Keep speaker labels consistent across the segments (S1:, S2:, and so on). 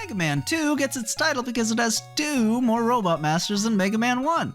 S1: Mega Man 2 gets its title because it has 2 more Robot Masters than Mega Man 1.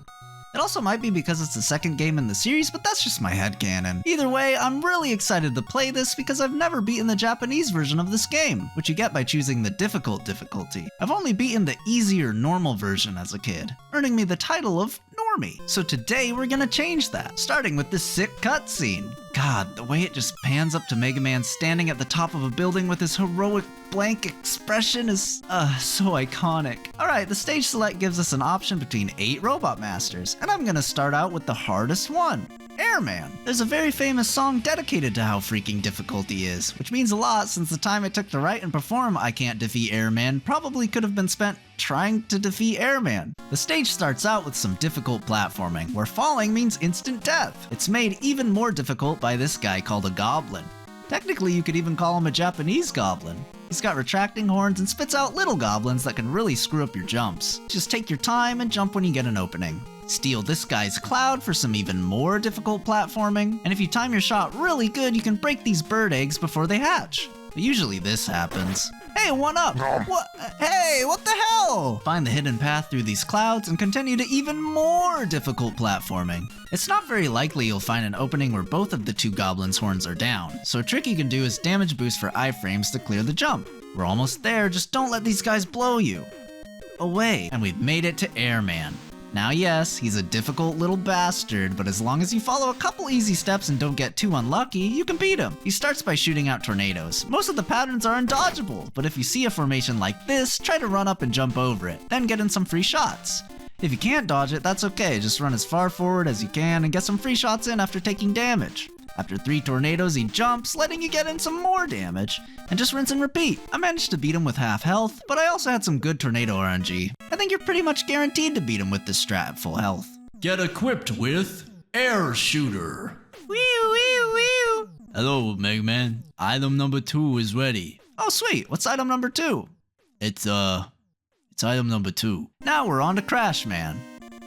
S1: It also might be because it's the second game in the series, but that's just my headcanon. Either way, I'm really excited to play this because I've never beaten the Japanese version of this game, which you get by choosing the difficult difficulty. I've only beaten the easier normal version as a kid, earning me the title of Normie. So today we're gonna change that, starting with this sick cutscene. God, the way it just pans up to Mega Man standing at the top of a building with his heroic blank expression is, so iconic. Alright, the stage select gives us an option between 8 Robot Masters, and I'm gonna start out with the hardest one, Airman. There's a very famous song dedicated to how freaking difficult he is, which means a lot since the time it took to write and perform I Can't Defeat Airman probably could have been spent trying to defeat Airman. The stage starts out with some difficult platforming, where falling means instant death. It's made even more difficult by this guy called a goblin. Technically, you could even call him a Japanese goblin. He's got retracting horns and spits out little goblins that can really screw up your jumps. Just take your time and jump when you get an opening. Steal this guy's cloud for some even more difficult platforming, and if you time your shot really good, you can break these bird eggs before they hatch. But usually this happens. Hey, one up! What? Hey, what the hell? Find the hidden path through these clouds and continue to even more difficult platforming. It's not very likely you'll find an opening where both of the 2 goblins' horns are down, so a trick you can do is damage boost for iframes to clear the jump. We're almost there, just don't let these guys blow you away. And we've made it to Airman. Now yes, he's a difficult little bastard, but as long as you follow a couple easy steps and don't get too unlucky, you can beat him. He starts by shooting out tornadoes. Most of the patterns are undodgeable, but if you see a formation like this, try to run up and jump over it, then get in some free shots. If you can't dodge it, that's okay, just run as far forward as you can and get some free shots in after taking damage. After 3 tornadoes, he jumps, letting you get in some more damage, and just rinse and repeat. I managed to beat him with half health, but I also had some good tornado RNG. I think you're pretty much guaranteed to beat him with this strat at full health.
S2: Get equipped with Air Shooter.
S1: Wee wee wee.
S2: Hello, Mega Man. Item number 2 is ready.
S1: Oh sweet, what's item number 2?
S2: It's item number 2.
S1: Now we're on to Crash Man.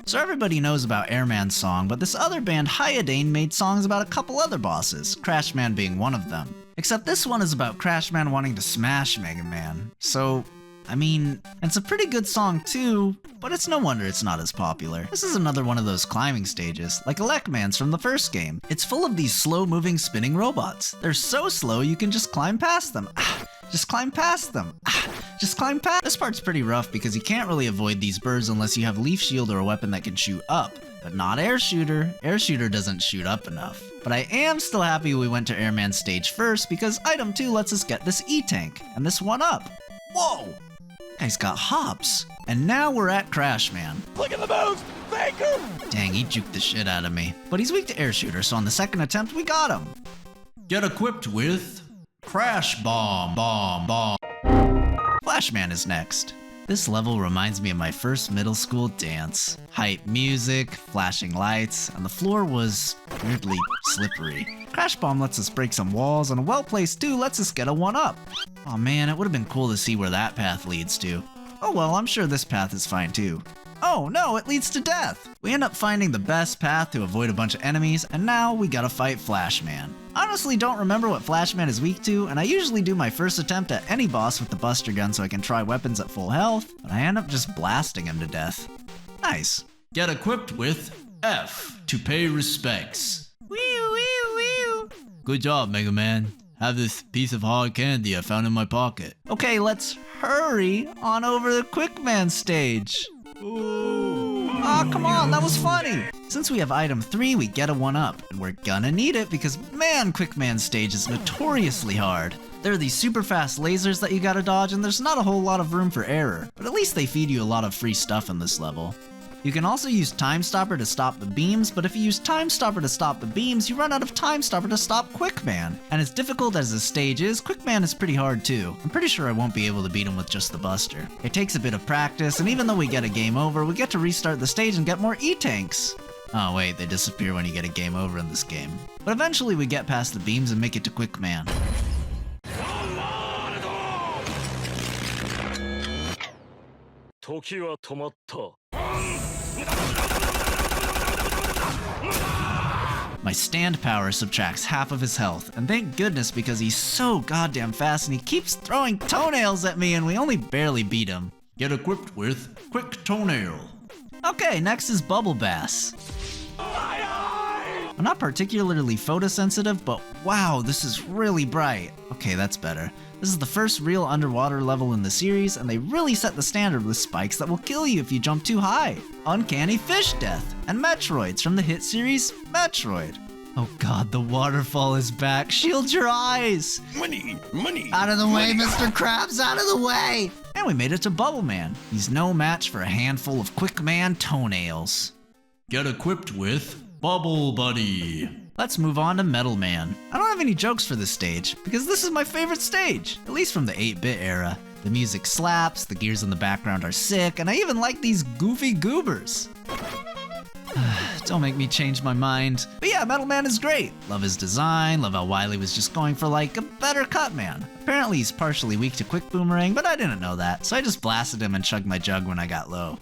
S1: So everybody knows about Airman's song, but this other band, Hyodane, made songs about a couple other bosses, Crash Man being one of them. Except this one is about Crash Man wanting to smash Mega Man. So, I mean, it's a pretty good song too, but it's no wonder it's not as popular. This is another one of those climbing stages, like Elecman's from the first game. It's full of these slow-moving spinning robots. They're so slow you can just climb past them. Just climb past them. Just climb past. This part's pretty rough because you can't really avoid these birds unless you have Leaf Shield or a weapon that can shoot up. But not Air Shooter. Air Shooter doesn't shoot up enough. But I am still happy we went to Airman stage first because item 2 lets us get this E-Tank and this 1-up. Whoa! Guy's got hops. And now we're at Crash Man.
S3: Look at the moves! Thank him!
S1: Dang, he juked the shit out of me. But he's weak to Air Shooter, so on the second attempt we got him.
S2: Get equipped with Crash Bomb.
S1: Flashman is next. This level reminds me of my first middle school dance. Hype music, flashing lights, and the floor was weirdly slippery. Crash Bomb lets us break some walls, and a well-placed 2 lets us get a 1-up. Aw man, it would have been cool to see where that path leads to. Oh well, I'm sure this path is fine too. Oh no, it leads to death! We end up finding the best path to avoid a bunch of enemies, and now we gotta fight Flashman. Honestly don't remember what Flashman is weak to, and I usually do my first attempt at any boss with the Buster Gun so I can try weapons at full health, but I end up just blasting him to death. Nice.
S2: Get equipped with F to pay respects.
S1: Wee.
S2: Good job, Mega Man. Have this piece of hard candy I found in my pocket.
S1: Okay, let's hurry on over the Quick Man stage. Aw, come on, that was funny! Since we have item 3, we get a 1-up, and we're gonna need it because man, Quick Man stage is notoriously hard. There are these super fast lasers that you gotta dodge, and there's not a whole lot of room for error, but at least they feed you a lot of free stuff in this level. You can also use Time Stopper to stop the beams, but if you use Time Stopper to stop the beams, you run out of Time Stopper to stop Quick Man. And as difficult as this stage is, Quick Man is pretty hard too. I'm pretty sure I won't be able to beat him with just the Buster. It takes a bit of practice, and even though we get a game over, we get to restart the stage and get more E-Tanks. Oh wait, they disappear when you get a game over in this game. But eventually we get past the beams and make it to Quick Man. My stand power subtracts half of his health, and thank goodness because he's so goddamn fast and he keeps throwing toenails at me and we only barely beat him.
S2: Get equipped with Quick Toenail.
S1: Okay, next is Bubble Bass. I'm not particularly photosensitive, but wow, this is really bright. Okay, that's better. This is the first real underwater level in the series, and they really set the standard with spikes that will kill you if you jump too high. Uncanny fish death, and Metroids from the hit series Metroid. Oh god, the waterfall is back. Shield your eyes!
S3: Money!
S1: Out of the way, Mr. Krabs, out of the way! And we made it to Bubble Man. He's no match for a handful of Quick Man toenails.
S2: Get equipped with Bubble Buddy.
S1: Let's move on to Metal Man. I don't have any jokes for this stage, because this is my favorite stage, at least from the 8-bit era. The music slaps, the gears in the background are sick, and I even like these goofy goobers. Don't make me change my mind. But yeah, Metal Man is great. Love his design, love how Wily was just going for like a better cut man. Apparently he's partially weak to Quick Boomerang, but I didn't know that, so I just blasted him and chugged my jug when I got low.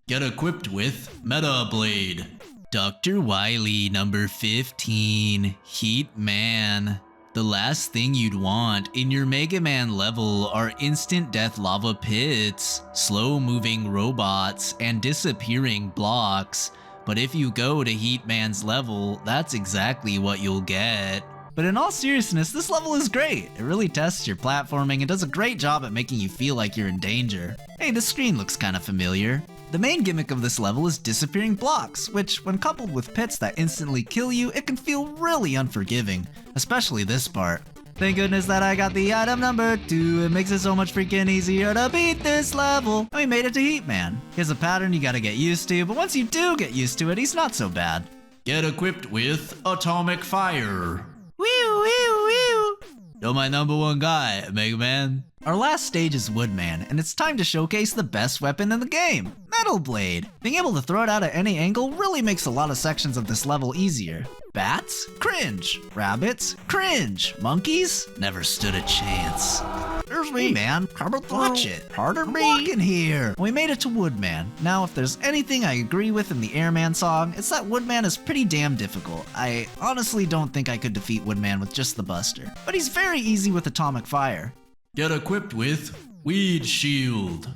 S2: Get equipped with Meta Blade.
S1: Dr. Wily, number 15, Heat Man. The last thing you'd want in your Mega Man level are instant death lava pits, slow-moving robots, and disappearing blocks. But if you go to Heat Man's level, that's exactly what you'll get. But in all seriousness, this level is great. It really tests your platforming and does a great job at making you feel like you're in danger. Hey, the screen looks kinda familiar. The main gimmick of this level is disappearing blocks, which, when coupled with pits that instantly kill you, it can feel really unforgiving, especially this part. Thank goodness that I got the item number 2, it makes it so much freaking easier to beat this level. And we made it to Heat Man. Here's a pattern you gotta get used to, but once you do get used to it, he's not so bad.
S2: Get equipped with Atomic Fire.
S1: Whew, whew, whew.
S2: You're my number one guy, Mega Man.
S1: Our last stage is Woodman, and it's time to showcase the best weapon in the game, Metal Blade. Being able to throw it out at any angle really makes a lot of sections of this level easier. Bats? Cringe. Rabbits? Cringe. Monkeys? Never stood a chance. There's me, man. Watch it. Pardon me. Walking here. We made it to Woodman. Now, if there's anything I agree with in the Airman song, it's that Woodman is pretty damn difficult. I honestly don't think I could defeat Woodman with just the Buster, but he's very easy with Atomic Fire.
S2: Get equipped with Weed Shield.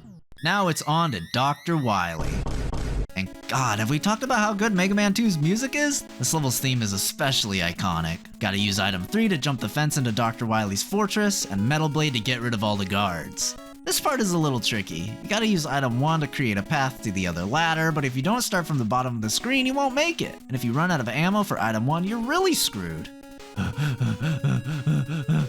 S1: Now it's on to Dr. Wily. And god, have we talked about how good Mega Man 2's music is? This level's theme is especially iconic. Gotta use item 3 to jump the fence into Dr. Wily's fortress, and Metal Blade to get rid of all the guards. This part is a little tricky. You gotta use item 1 to create a path to the other ladder, but if you don't start from the bottom of the screen, you won't make it. And if you run out of ammo for item 1, you're really screwed.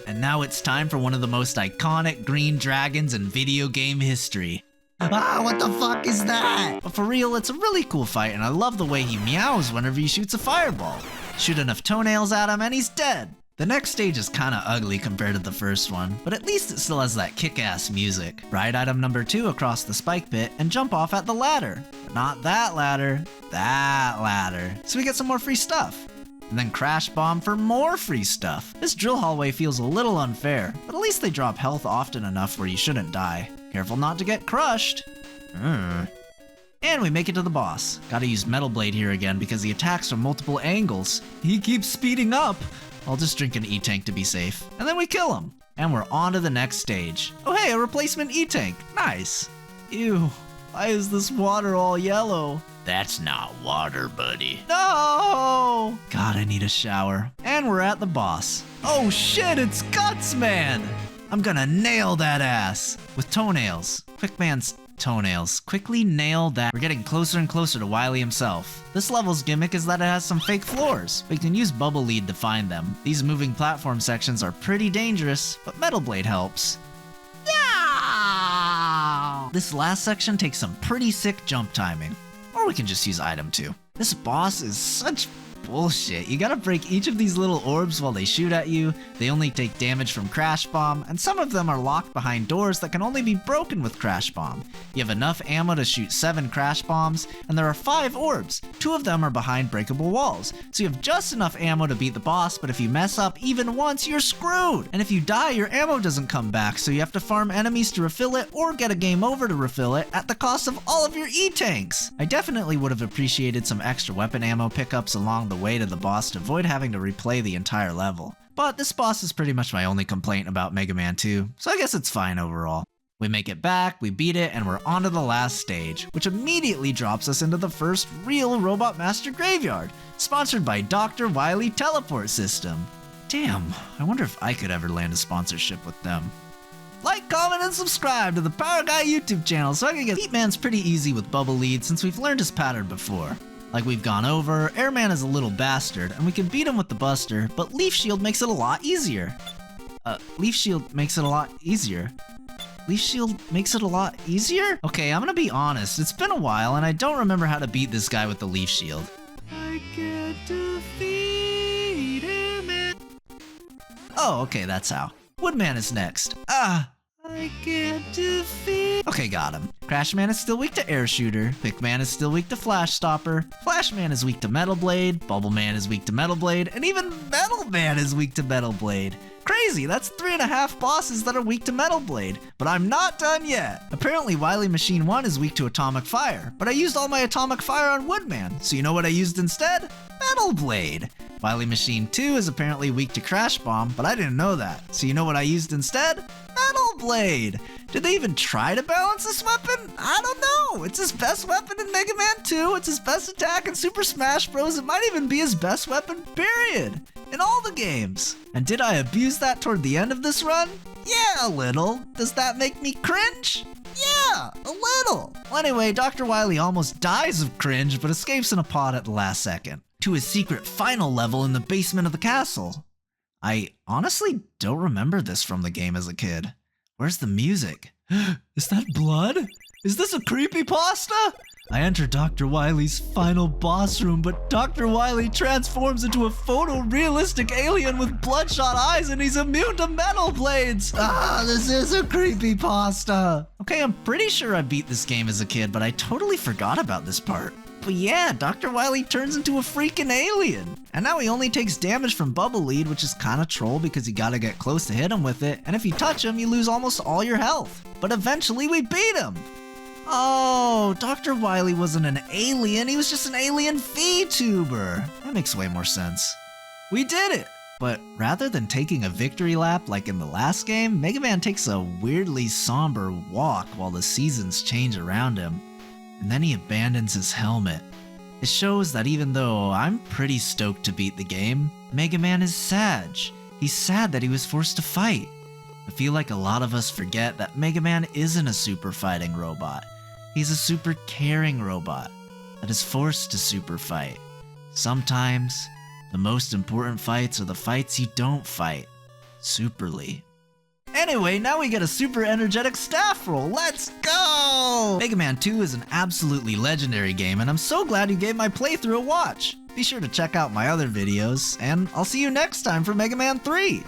S1: And now it's time for one of the most iconic green dragons in video game history. Ah, what the fuck is that? But for real, it's a really cool fight, and I love the way he meows whenever he shoots a fireball. Shoot enough toenails at him and he's dead. The next stage is kinda ugly compared to the first one, but at least it still has that kick-ass music. Ride item number 2 across the spike pit and jump off at the ladder. But not that ladder, that ladder. So we get some more free stuff. And then crash bomb for more free stuff. This drill hallway feels a little unfair, but at least they drop health often enough where you shouldn't die. Careful not to get crushed. And we make it to the boss. Gotta use Metal Blade here again because he attacks from multiple angles. He keeps speeding up. I'll just drink an E-Tank to be safe. And then we kill him. And we're on to the next stage. Oh hey, a replacement E-Tank. Nice. Ew, why is this water all yellow?
S2: That's not water, buddy.
S1: No! God, I need a shower. And we're at the boss. Oh shit, it's Guts Man! I'm gonna nail that ass with toenails. Quick Man's toenails. Quickly nail that. We're getting closer and closer to Wily himself. This level's gimmick is that it has some fake floors, but you can use Bubble Lead to find them. These moving platform sections are pretty dangerous, but Metal Blade helps. Yeah! This last section takes some pretty sick jump timing. Or we can just use item 2. This boss is such bullshit. You gotta break each of these little orbs while they shoot at you. They only take damage from Crash Bomb, and some of them are locked behind doors that can only be broken with Crash Bomb. You have enough ammo to shoot 7 Crash Bombs, and there are 5 orbs. 2 of them are behind breakable walls. So you have just enough ammo to beat the boss, but if you mess up even once, you're screwed! And if you die, your ammo doesn't come back, so you have to farm enemies to refill it, or get a game over to refill it, at the cost of all of your E-Tanks! I definitely would have appreciated some extra weapon ammo pickups along along the way to the boss to avoid having to replay the entire level. But this boss is pretty much my only complaint about Mega Man 2, so I guess it's fine overall. We make it back, we beat it, and we're on to the last stage, which immediately drops us into the first real Robot Master Graveyard, sponsored by Dr. Wily Teleport System. Damn, I wonder if I could ever land a sponsorship with them. Like, comment, and subscribe to the Power Guy YouTube channel so I can get Heatman's pretty easy with Bubble Lead since we've learned his pattern before. Like we've gone over, Airman is a little bastard, and we can beat him with the Buster, but Leaf Shield makes it a lot easier. Leaf Shield makes it a lot easier? Leaf Shield makes it a lot easier? Okay, I'm gonna be honest, it's been a while and I don't remember how to beat this guy with the Leaf Shield. I can't defeat him. Oh, okay, that's how. Woodman is next. I can't defeat... Okay, got him. Crashman is still weak to Air Shooter. Pickman is still weak to Flash Stopper. Flashman is weak to Metal Blade. Bubbleman is weak to Metal Blade. And even Metal Man is weak to Metal Blade. Crazy, that's 3.5 bosses that are weak to Metal Blade. But I'm not done yet. Apparently Wily Machine 1 is weak to Atomic Fire. But I used all my Atomic Fire on Woodman. So you know what I used instead? Metal Blade. Wily Machine 2 is apparently weak to Crash Bomb, but I didn't know that. So you know what I used instead? Metal Blade! Did they even try to balance this weapon? I don't know! It's his best weapon in Mega Man 2, it's his best attack in Super Smash Bros, it might even be his best weapon, period! In all the games! And did I abuse that toward the end of this run? Yeah, a little. Does that make me cringe? Yeah, a little! Well, anyway, Dr. Wily almost dies of cringe, but escapes in a pod at the last second. To his secret final level in the basement of the castle. I honestly don't remember this from the game as a kid. Where's the music? Is that blood? Is this a creepypasta? I enter Dr. Wily's final boss room, but Dr. Wily transforms into a photorealistic alien with bloodshot eyes and he's immune to metal blades! This is a creepypasta! Okay, I'm pretty sure I beat this game as a kid, but I totally forgot about this part. But yeah, Dr. Wily turns into a freaking alien! And now he only takes damage from Bubble Lead, which is kinda troll because you gotta get close to hit him with it, and if you touch him, you lose almost all your health. But eventually we beat him! Oh, Dr. Wily wasn't an alien, he was just an alien VTuber. That makes way more sense. We did it! But rather than taking a victory lap like in the last game, Mega Man takes a weirdly somber walk while the seasons change around him. And then he abandons his helmet. It shows that even though I'm pretty stoked to beat the game, Mega Man is sad. He's sad that he was forced to fight. I feel like a lot of us forget that Mega Man isn't a super fighting robot. He's a super caring robot that is forced to super fight. Sometimes, the most important fights are the fights you don't fight. Superly. Anyway, now we get a super energetic staff roll. Let's go! Mega Man 2 is an absolutely legendary game, and I'm so glad you gave my playthrough a watch. Be sure to check out my other videos, and I'll see you next time for Mega Man 3.